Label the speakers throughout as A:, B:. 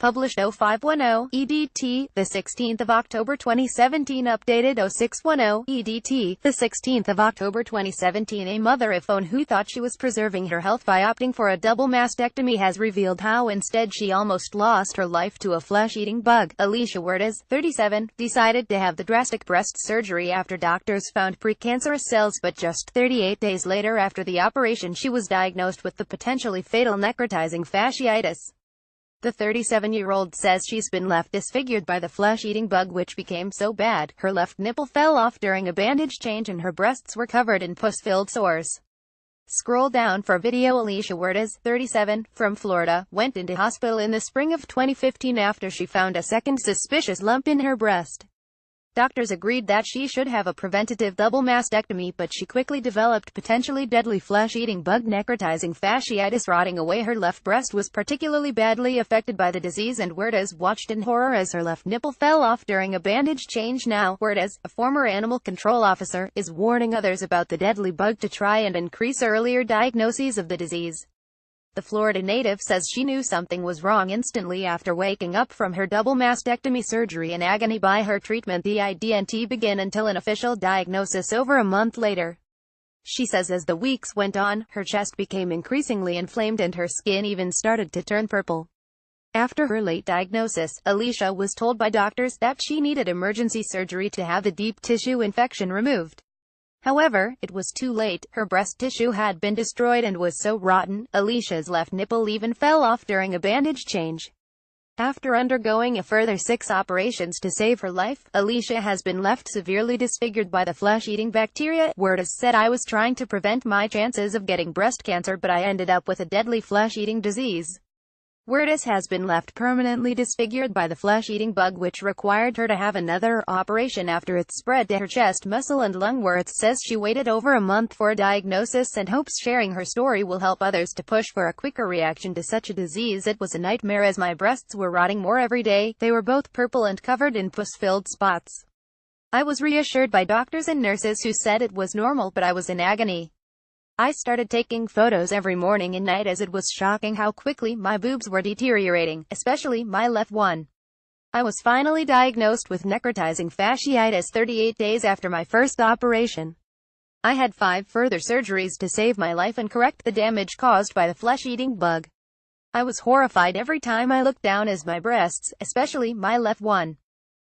A: Published 0510 EDT, the 16th of October 2017. Updated 0610 EDT, the 16th of October 2017. A mother of phone who thought she was preserving her health by opting for a double mastectomy has revealed how instead she almost lost her life to a flesh-eating bug. Alicia Huertas, 37, decided to have the drastic breast surgery after doctors found precancerous cells, but just 38 days later after the operation she was diagnosed with the potentially fatal necrotizing fasciitis. The 37-year-old says she's been left disfigured by the flesh-eating bug, which became so bad, her left nipple fell off during a bandage change and her breasts were covered in pus-filled sores. Scroll down for video. Alicia Huertas, 37, from Florida, went into hospital in the spring of 2015 after she found a second suspicious lump in her breast. Doctors agreed that she should have a preventative double mastectomy, but she quickly developed potentially deadly flesh-eating bug necrotizing fasciitis. Rotting away, her left breast was particularly badly affected by the disease, and Huertas watched in horror as her left nipple fell off during a bandage change. Now, Huertas, a former animal control officer, is warning others about the deadly bug to try and increase earlier diagnoses of the disease. The Florida native says she knew something was wrong instantly after waking up from her double mastectomy surgery in agony by her treatment. The didn't begin until an official diagnosis over a month later. She says as the weeks went on, her chest became increasingly inflamed and her skin even started to turn purple. After her late diagnosis, Alicia was told by doctors that she needed emergency surgery to have the deep tissue infection removed. However, it was too late. Her breast tissue had been destroyed and was so rotten, Alicia's left nipple even fell off during a bandage change. After undergoing a further 6 operations to save her life, Alicia has been left severely disfigured by the flesh-eating bacteria. Huertas said, "I was trying to prevent my chances of getting breast cancer, but I ended up with a deadly flesh-eating disease." Huertas has been left permanently disfigured by the flesh-eating bug, which required her to have another operation after it spread to her chest muscle and lung. Huertas says she waited over a month for a diagnosis and hopes sharing her story will help others to push for a quicker reaction to such a disease. "It was a nightmare as my breasts were rotting more every day. They were both purple and covered in pus-filled spots. I was reassured by doctors and nurses who said it was normal, but I was in agony. I started taking photos every morning and night as it was shocking how quickly my boobs were deteriorating, especially my left one. I was finally diagnosed with necrotizing fasciitis 38 days after my first operation. I had 5 further surgeries to save my life and correct the damage caused by the flesh-eating bug. I was horrified every time I looked down as my breasts, especially my left one.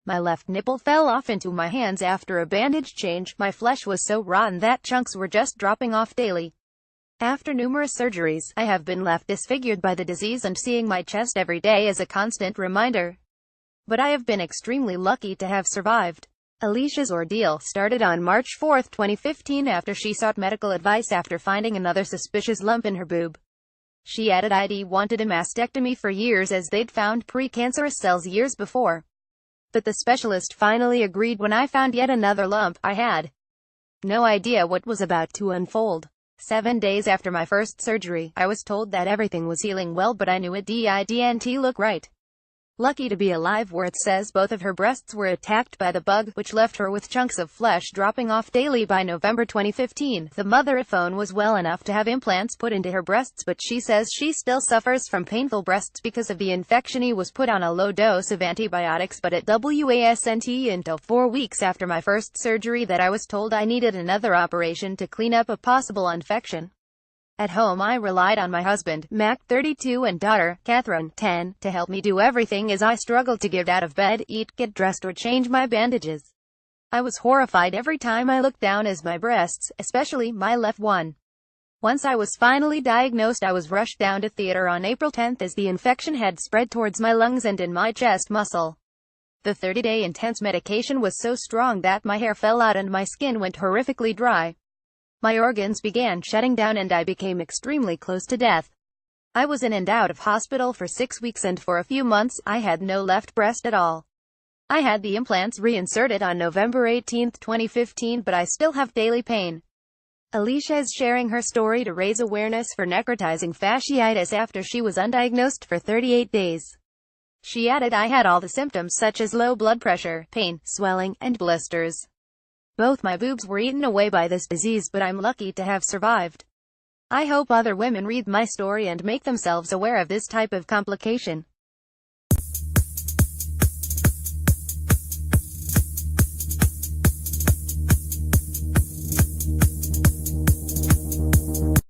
A: My left nipple fell off into my hands after a bandage change. My flesh was so rotten that chunks were just dropping off daily. After numerous surgeries, I have been left disfigured by the disease, and seeing my chest every day is a constant reminder. But I have been extremely lucky to have survived." Alicia's ordeal started on March 4, 2015 after she sought medical advice after finding another suspicious lump in her boob. She added, "I'd wanted a mastectomy for years as they'd found precancerous cells years before. But the specialist finally agreed when I found yet another lump. I had no idea what was about to unfold. 7 days after my first surgery, I was told that everything was healing well, but I knew it didn't look right. Lucky to be alive." Huertas says both of her breasts were attacked by the bug, which left her with chunks of flesh dropping off daily. By November 2015, the mother of phone was well enough to have implants put into her breasts, but she says she still suffers from painful breasts because of the infection. "He was put on a low dose of antibiotics, but it wasn't until 4 weeks after my first surgery that I was told I needed another operation to clean up a possible infection. At home I relied on my husband, Mac, 32, and daughter, Catherine, 10, to help me do everything as I struggled to get out of bed, eat, get dressed, or change my bandages. I was horrified every time I looked down as my breasts, especially my left one. Once I was finally diagnosed, I was rushed down to theater on April 10 as the infection had spread towards my lungs and in my chest muscle. The 30-day intense medication was so strong that my hair fell out and my skin went horrifically dry. My organs began shutting down and I became extremely close to death. I was in and out of hospital for 6 weeks, and for a few months, I had no left breast at all. I had the implants reinserted on November 18, 2015, but I still have daily pain." Alicia is sharing her story to raise awareness for necrotizing fasciitis after she was undiagnosed for 38 days. She added, "I had all the symptoms such as low blood pressure, pain, swelling, and blisters. Both my boobs were eaten away by this disease, but I'm lucky to have survived. I hope other women read my story and make themselves aware of this type of complication."